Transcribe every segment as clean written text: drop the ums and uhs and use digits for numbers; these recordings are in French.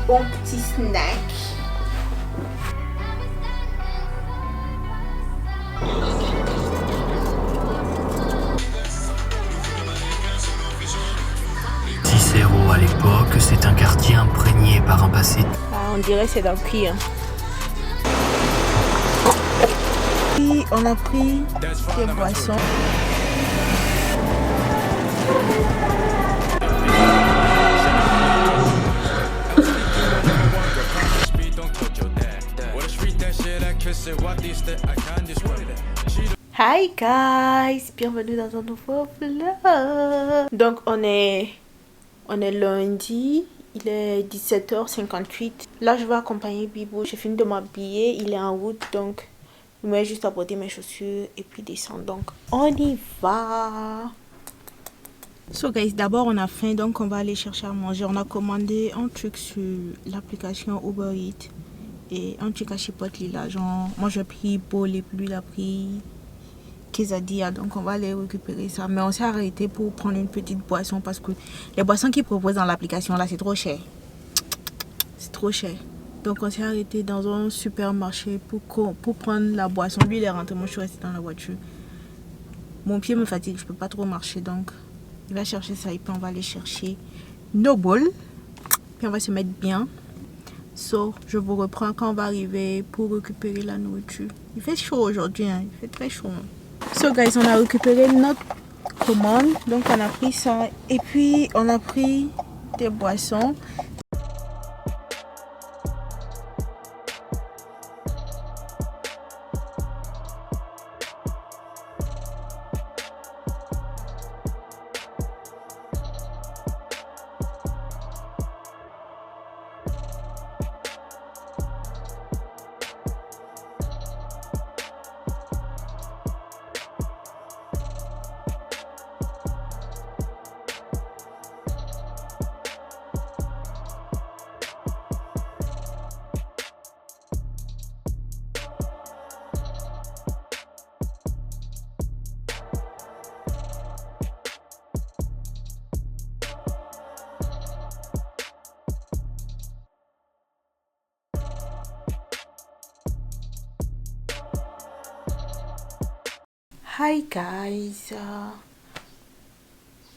bon petit snack. Cicéro à l'époque, c'est un quartier imprégné par un passé. Ah, on dirait c'est dans le prix. Hein. Et on a pris des boissons. Hi guys, bienvenue dans un nouveau vlog. Donc on est lundi, il est 17h58. Là je vais accompagner Bibou, j'ai fini de m'habiller, il est en route donc il m'a juste apporté mes chaussures et puis descendre. Donc on y va. So guys, d'abord on a faim donc on va aller chercher à manger. On a commandé un truc sur l'application Uber Eats et un truc à Chipotle là, genre moi j'ai pris bol et puis lui il a pris quesadilla, donc on va aller récupérer ça. Mais on s'est arrêté pour prendre une petite boisson parce que les boissons qu'ils proposent dans l'application là c'est trop cher. C'est trop cher. Donc on s'est arrêté dans un supermarché pour prendre la boisson. Lui il est rentré, moi je suis restée dans la voiture. Mon pied me fatigue, je peux pas trop marcher donc il va chercher ça et puis on va aller chercher nos bols. Puis on va se mettre bien. So, je vous reprends quand on va arriver pour récupérer la nourriture. Il fait chaud aujourd'hui, hein. Il fait très chaud. So guys, on a récupéré notre commande. Donc on a pris ça. Et puis on a pris des boissons. Hi guys,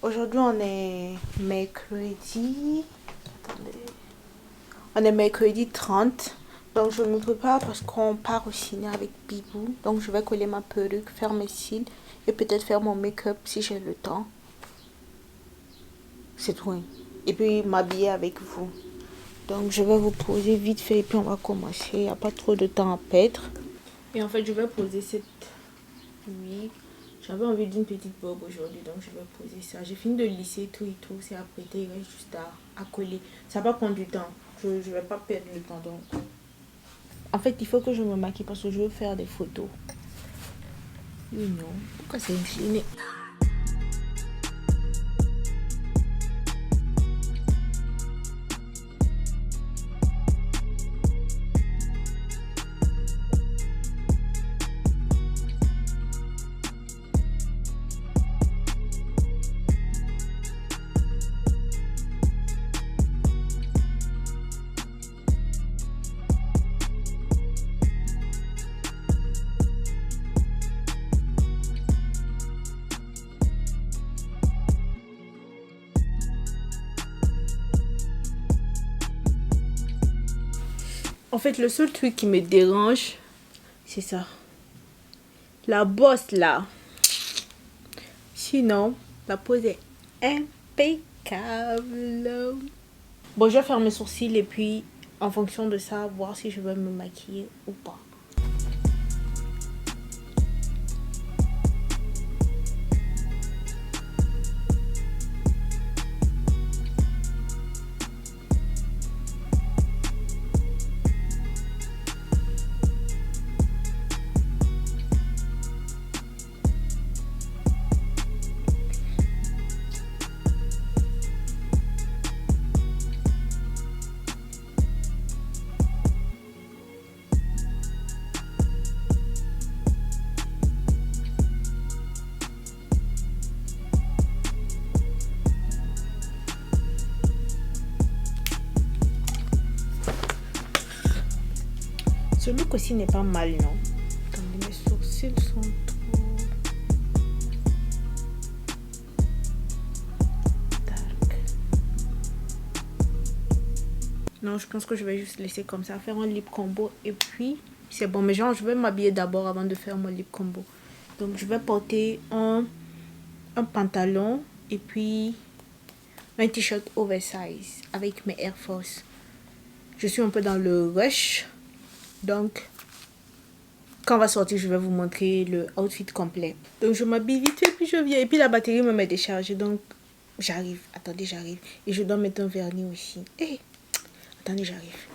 aujourd'hui on est mercredi. Attendez. On est mercredi 30. Donc je me prépare parce qu'on part au ciné avec Bibou. Donc je vais coller ma perruque, faire mes cils et peut-être faire mon make-up si j'ai le temps. C'est tout. Et puis m'habiller avec vous. Donc je vais vous poser vite fait et puis on va commencer. Il n'y a pas trop de temps à perdre. Et en fait je vais poser cette... Oui, j'avais envie d'une petite bob aujourd'hui, donc je vais poser ça. J'ai fini de lisser tout et tout, c'est apprêté, il reste juste à coller. Ça va prendre du temps, je vais pas perdre le temps. Donc, en fait, il faut que je me maquille parce que je veux faire des photos. Oui, non, pourquoi c'est incliné? En fait, le seul truc qui me dérange, c'est ça. La bosse là. Sinon, la pose est impeccable. Bon, je vais faire mes sourcils et puis, en fonction de ça, voir si je vais me maquiller ou pas. Ce look aussi n'est pas mal, non? Attendez, mes sourcils sont trop... Tac. Non, je pense que je vais juste laisser comme ça, faire un lip combo et puis c'est bon. Mais genre, je vais m'habiller d'abord avant de faire mon lip combo. Donc, je vais porter un pantalon et puis un t-shirt oversize avec mes Air Force. Je suis un peu dans le rush. Donc, quand on va sortir, je vais vous montrer le outfit complet. Donc, je m'habille vite fait, puis je viens. Et puis, la batterie me met déchargée. Donc, j'arrive. Attendez, j'arrive. Et je dois mettre un vernis aussi. Hey, attendez, j'arrive.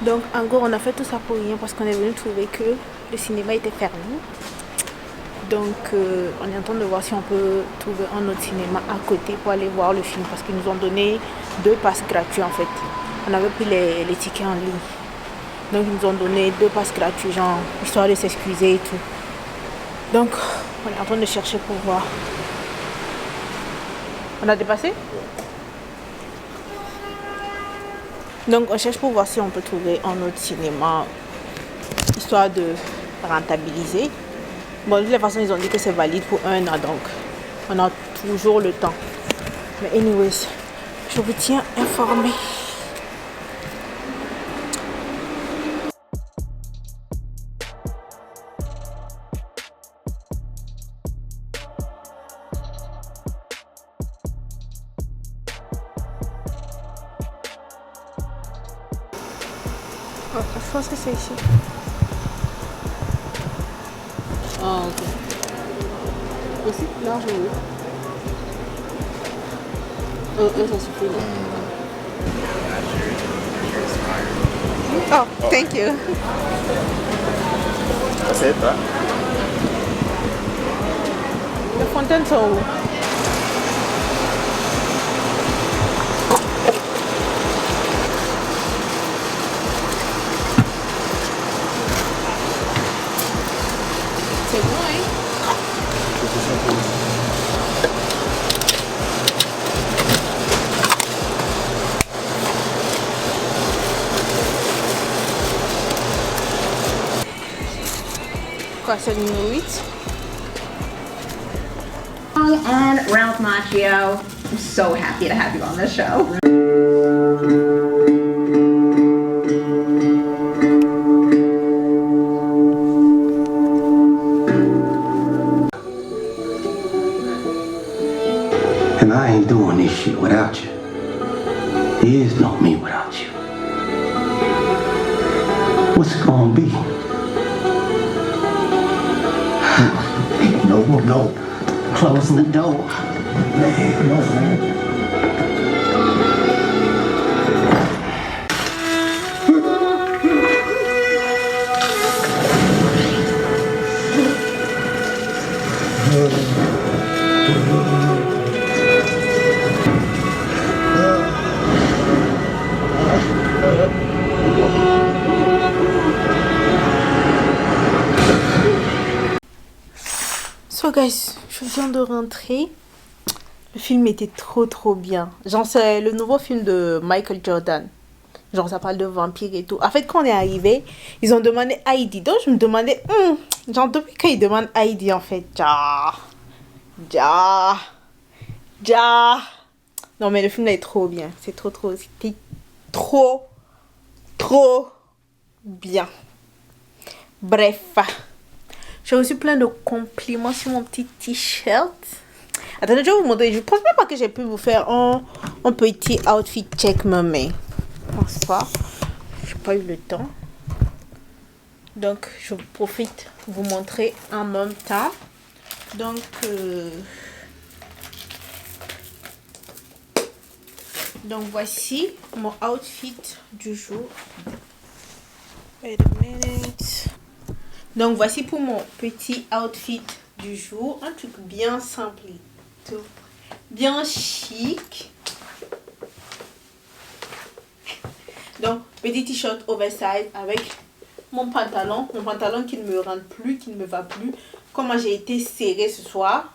Donc en gros on a fait tout ça pour rien parce qu'on est venu trouver que le cinéma était fermé. Donc on est en train de voir si on peut trouver un autre cinéma à côté pour aller voir le film parce qu'ils nous ont donné 2 passes gratuits en fait. On avait pris les tickets en ligne. Donc ils nous ont donné 2 passes gratuits, genre histoire de s'excuser et tout. Donc on est en train de chercher pour voir. On a dépassé? Donc on cherche pour voir si on peut trouver un autre cinéma, histoire de rentabiliser. Bon, de toute façon ils ont dit que c'est valide pour 1 an, donc on a toujours le temps. Mais anyways, je vous tiens informé. Oh, je pense que c'est ici. Ah, ok. Aussi, large, oui. Ça suffit. Oh, thank you. That's it, right? Les fontaines sont où? C'est bon, hein? Quoi, c'est le numéro 8? And Ralph Macchio, I'm so happy to have you on this show. And I ain't doing this shit without you. There is no me without you. What's it gonna be? No. Closing the door. Man, no, man. So guys, je viens de rentrer. Le film était trop bien. Genre c'est le nouveau film de Michael Jordan. Genre ça parle de vampires et tout. En fait quand on est arrivé, ils ont demandé Heidi. Donc je me demandais, genre depuis quand ils demandent Heidi en fait. Non mais le film là est trop bien. C'était trop bien. Bref. J'ai reçu plein de compliments sur mon petit t-shirt. Attendez, je vais vous montrer. Je pense même pas que j'ai pu vous faire un petit outfit check mais je pense pas. J'ai pas eu le temps. Donc, je profite de vous montrer en même temps. Donc, voici mon outfit du jour. Wait a minute. Donc, voici pour mon petit outfit du jour. Un truc bien simple, tout bien chic. Donc, petit t-shirt oversize avec mon pantalon qui ne me rentre plus, qui ne me va plus. Comment j'ai été serrée ce soir,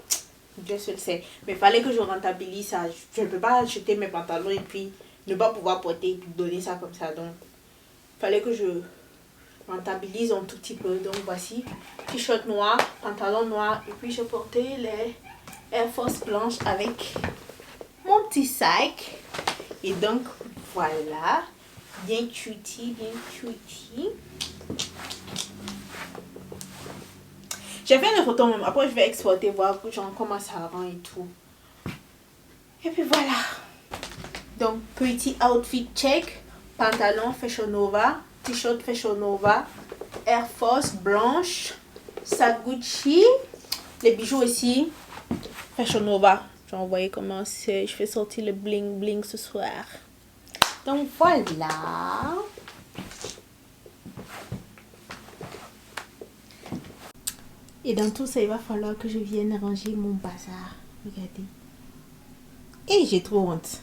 Dieu seul sait. Mais il fallait que je rentabilise ça. Je ne peux pas acheter mes pantalons et puis ne pas pouvoir porter et puis donner ça comme ça. Donc, il fallait que je rentabilise un tout petit peu. Donc, voici, t-shirt noir, pantalon noir. Et puis, je portais les Air Force blanches avec mon petit sac. Et donc, voilà. Bien cutie, bien cutie. J'ai fait une photo même. Après, je vais exporter, voir genre, comment ça rend et tout. Et puis voilà. Donc, petit outfit check. Pantalon Fashion Nova. T-shirt Fashion Nova. Air Force blanche. Sac Gucci. Les bijoux aussi. Fashion Nova. Genre, vous voyez comment c'est. Je fais sortir le bling bling ce soir. Donc, voilà. Et dans tout ça, il va falloir que je vienne ranger mon bazar. Regardez. Et j'ai trop honte.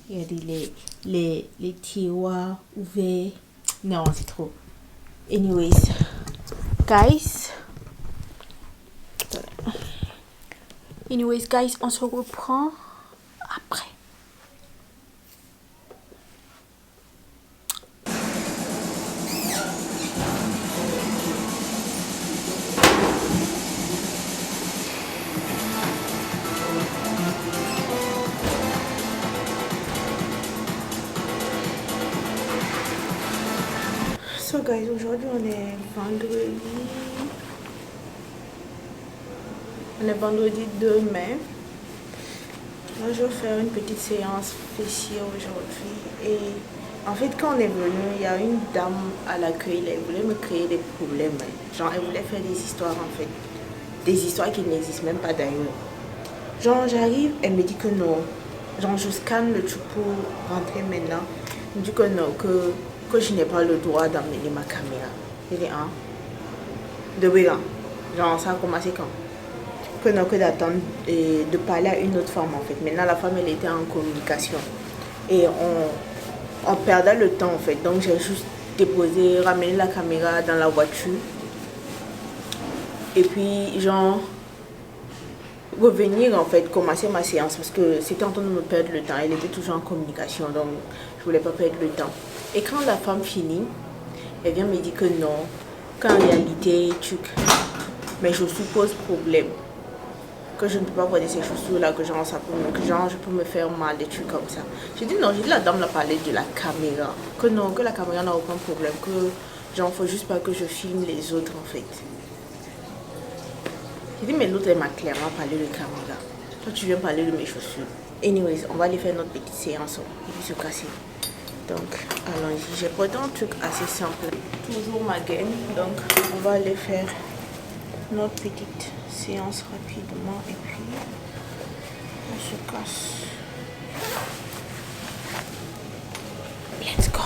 Regardez les tiroirs ouverts. Non, c'est trop. Anyways. Guys. On se reprend après. So guys, aujourd'hui on est vendredi. On est vendredi 2 mai. Là, je vais faire une petite séance fessier aujourd'hui. Et en fait, quand on est venu, il y a une dame à l'accueil. Elle voulait me créer des problèmes. Genre, elle voulait faire des histoires en fait. Des histoires qui n'existent même pas d'ailleurs. Genre, j'arrive, elle me dit que non. Genre, je scanne le truc pour rentrer maintenant. Elle me dit que non, que je n'ai pas le droit d'amener ma caméra. Je dis, hein? Depuis quand? Genre, ça a commencé quand? Que non, que d'attendre et de parler à une autre femme en fait. Maintenant, la femme, elle était en communication. Et on perdait le temps en fait. Donc, j'ai juste déposé, ramené la caméra dans la voiture. Et puis, genre, revenir en fait, commencer ma séance parce que c'était en train de me perdre le temps. Elle était toujours en communication, donc je voulais pas perdre le temps. Et quand la femme finit, elle vient me dire que non, qu'en réalité, mes chaussures posent problème. Que je ne peux pas porter ces chaussures là, que genre, je peux me faire mal, des trucs comme ça. J'ai dit non, j'ai dit la dame l'a parlé de la caméra. Que non, que la caméra n'a aucun problème, que genre, faut juste pas que je filme les autres en fait. J'ai dit, mais l'autre, elle m'a clairement parlé de caméra. Toi, tu viens parler de mes chaussures. Anyways, on va aller faire notre petite séance et puis se casser. Donc, allons-y. J'ai porté un truc assez simple. Toujours ma gaine. Donc, on va aller faire notre petite séance rapidement et puis on se casse. Let's go!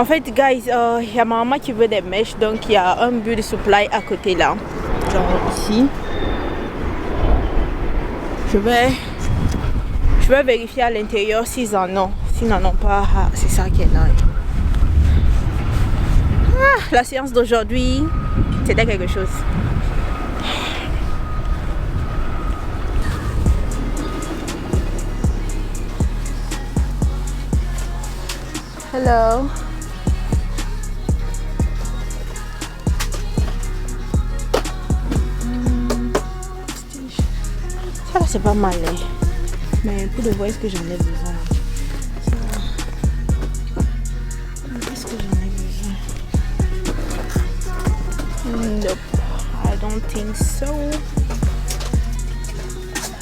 En fait, guys, il y a ma maman qui veut des mèches, donc il y a un beauty supply à côté là. Genre ici. Je vais vérifier à l'intérieur s'ils en ont. S'ils n'en ont pas, c'est ça qui est là. La séance d'aujourd'hui, c'était quelque chose. Hello. Ça là c'est pas mal hein. Mais pour de vrai est-ce que j'en ai besoin? Est-ce que j'en ai besoin? Nope, I don't think so.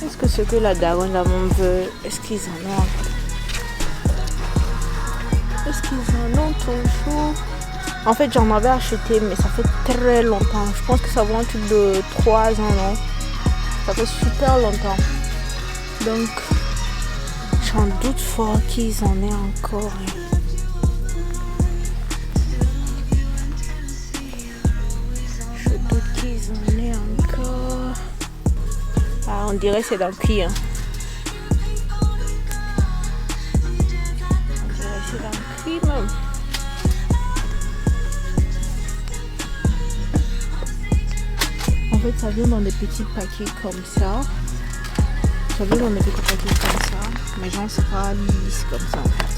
Est-ce que ce que la daronne là m'en veut, est-ce qu'ils en ont? Est-ce qu'ils en ont toujours? En fait j'en avais acheté mais ça fait très longtemps. Je pense que ça vaut un truc de 3 ans non? Ça fait super longtemps. Donc j'en doute fort qu'ils en aient encore. Je doute qu'ils en aient encore. Ah, on dirait que c'est dans le cuir. On dirait que c'est dans le cuir même. En fait, ça vient dans des petits paquets comme ça. Ça vient dans des petits paquets comme ça. Mais genre, c'est pas lisse comme ça en fait.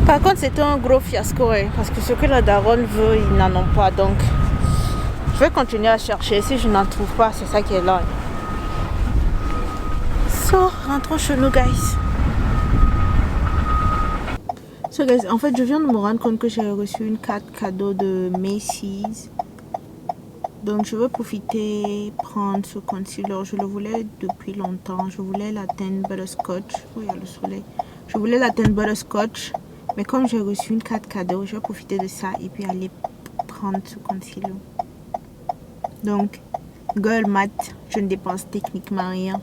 Par contre, c'était un gros fiasco. Hein, parce que ce que la daronne veut, ils n'en ont pas. Donc, je vais continuer à chercher. Si je n'en trouve pas, c'est ça qui est là. So, rentrons chez nous, guys. So guys, en fait je viens de me rendre compte que j'ai reçu une carte cadeau de Macy's. Donc je vais profiter, prendre ce concealer. Je le voulais depuis longtemps. Je voulais la teinte butterscotch. Oh, il y a le soleil. Je voulais la teinte butterscotch. Mais comme j'ai reçu une carte cadeau, je vais profiter de ça et puis aller prendre ce concealer. Donc, girl math, je ne dépense techniquement rien.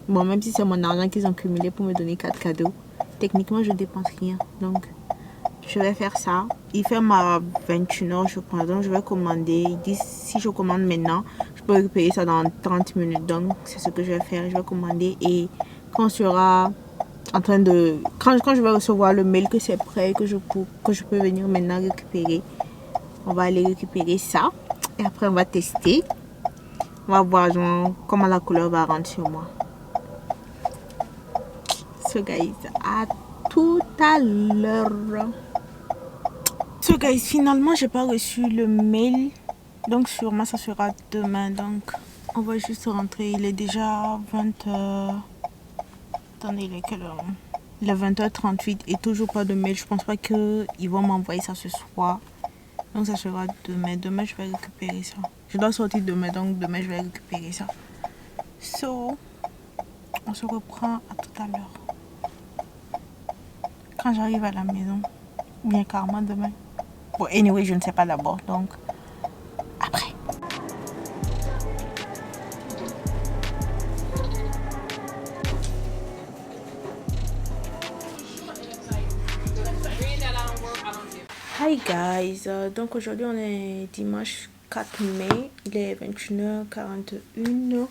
Bon, même si c'est mon argent qu'ils ont cumulé pour me donner 4 cadeaux. Techniquement, je ne dépense rien. Donc, je vais faire ça. Il fait ma 21h, je pense. Donc, je vais commander. Ils disent, si je commande maintenant, je peux récupérer ça dans 30 minutes. Donc, c'est ce que je vais faire. Je vais commander. Et quand on sera en train de... Quand je vais recevoir le mail que c'est prêt, que je peux venir maintenant récupérer, on va aller récupérer ça. Et après, on va tester. On va voir genre, comment la couleur va rendre sur moi. So guys, à tout à l'heure. So guys, finalement j'ai pas reçu le mail. Donc sûrement ça sera demain. Donc on va juste rentrer. Il est déjà 20h. Attendez, il est quelle heure? Il est 20h38 et toujours pas de mail. Je pense pas qu'ils vont m'envoyer ça ce soir. Donc ça sera demain. Demain je vais récupérer ça. Je dois sortir demain, donc demain je vais récupérer ça. So, on se reprend à tout à l'heure. Quand j'arrive à la maison, ou bien carrément demain. Bon, anyway, je ne sais pas d'abord, donc après. Hi guys, donc aujourd'hui on est dimanche 4 mai, il est 21h41.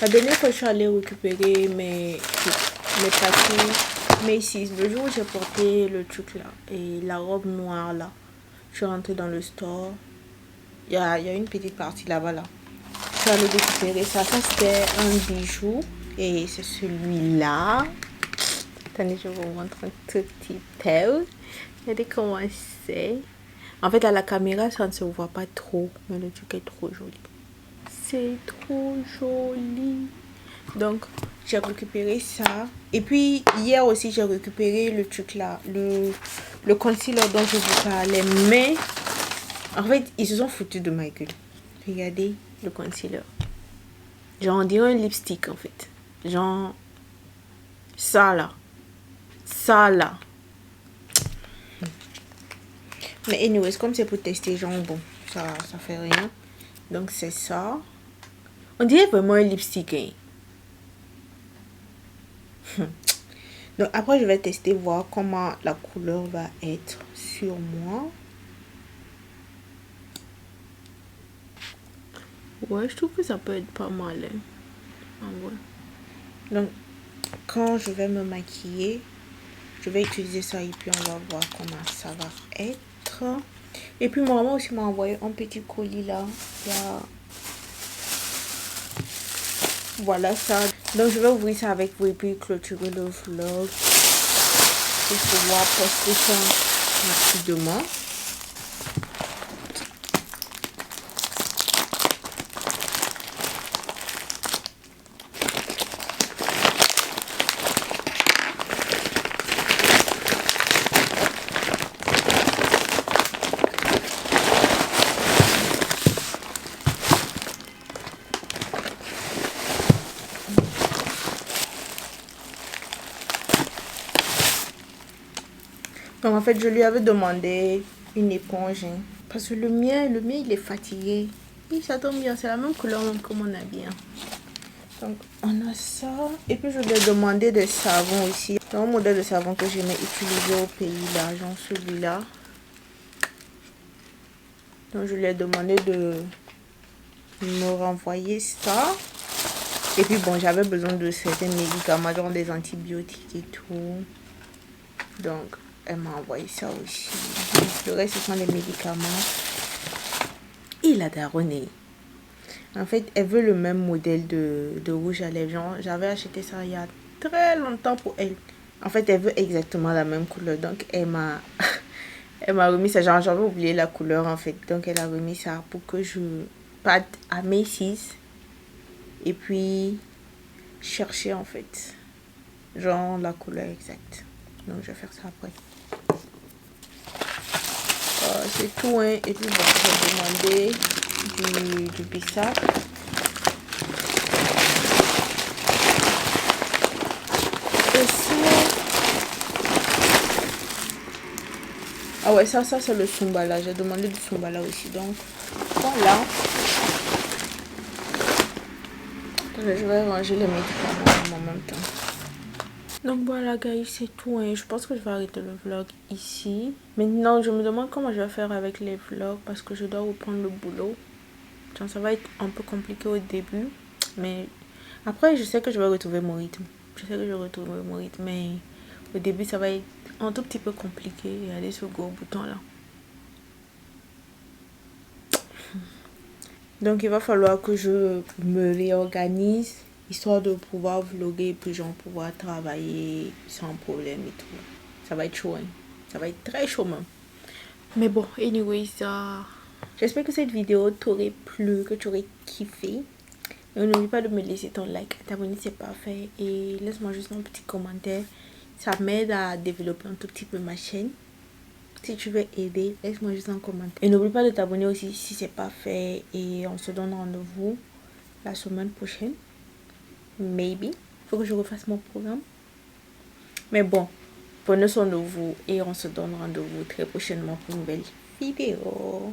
La dernière fois je suis allée récupérer mes paquets Macy's, le jour où j'ai porté le truc là et la robe noire là, je suis rentrée dans le store. Il y a une petite partie là-bas là. Je suis allée récupérer ça. Ça c'était un bijou et c'est celui-là. Attendez, je vous montre un tout petit peu. Regardez comment c'est. En fait à la caméra ça ne se voit pas trop, mais le truc est trop joli. C'est trop joli. Donc j'ai récupéré ça. Et puis hier aussi j'ai récupéré le truc là, le concealer dont je vous parlais. Mais en fait ils se sont foutus de ma gueule. Regardez le concealer. Genre on dirait un lipstick en fait. Genre ça là. Ça là. Mais anyways, comme c'est pour tester, genre bon, ça fait rien. Donc c'est ça. On dirait vraiment un lipstick. Hein. Donc après je vais tester, voir comment la couleur va être sur moi. Ouais, je trouve que ça peut être pas mal, hein. En vrai. Donc quand je vais me maquiller, je vais utiliser ça et puis on va voir comment ça va être. Et puis mon maman aussi m'a envoyé un petit colis là. Là. Voilà ça. Donc je vais ouvrir ça avec vous et puis clôturer le vlog pour pouvoir poster ça rapidement. Donc en fait je lui avais demandé une éponge, hein, parce que le mien il est fatigué. Et ça tombe bien, c'est la même couleur que mon habit, hein. Donc on a ça. Et puis je lui ai demandé des savons aussi. C'est un modèle de savon que j'aimais utiliser au pays là, genre celui-là. Donc je lui ai demandé de me renvoyer ça. Et puis bon, j'avais besoin de certains médicaments, genre des antibiotiques et tout. Donc elle m'a envoyé ça aussi. Le reste ce sont les médicaments. Et la daronne, en fait, elle veut le même modèle de rouge à lèvres. J'avais acheté ça il y a très longtemps pour elle. En fait, elle veut exactement la même couleur. Donc, elle m'a remis ça. Genre, j'avais oublié la couleur, en fait. Donc, elle a remis ça pour que je parte à Macy's. Et puis, chercher, en fait, genre la couleur exacte. Donc, je vais faire ça après. C'est tout, hein. Et puis, bon, je vais demander du bissap. Ah ouais, ça c'est le Sumbala. J'ai demandé du Sumbala aussi. Donc, voilà. Je vais ranger les médicaments en même temps. Donc voilà, guys, c'est tout, hein. Je pense que je vais arrêter le vlog ici. Maintenant, je me demande comment je vais faire avec les vlogs parce que je dois reprendre le boulot. Donc, ça va être un peu compliqué au début. Mais après, je sais que je vais retrouver mon rythme. Mais au début, ça va être un tout petit peu compliqué. Et aller sur le gros bouton là. Donc il va falloir que je me réorganise, histoire de pouvoir vlogger et puis genre pouvoir travailler sans problème et tout. Ça va être chaud, hein. Ça va être très chaud même. Mais bon, anyway, ça... J'espère que cette vidéo t'aurait plu, que tu aurais kiffé. Et n'oublie pas de me laisser ton like, t'abonner si c'est pas fait. Et laisse-moi juste un petit commentaire. Ça m'aide à développer un tout petit peu ma chaîne. Si tu veux aider, laisse-moi juste un commentaire. Et n'oublie pas de t'abonner aussi si c'est pas fait. Et on se donne rendez-vous la semaine prochaine. Maybe. Faut que je refasse mon programme. Mais bon, prenez soin de vous. Et on se donne rendez-vous très prochainement pour une nouvelle vidéo.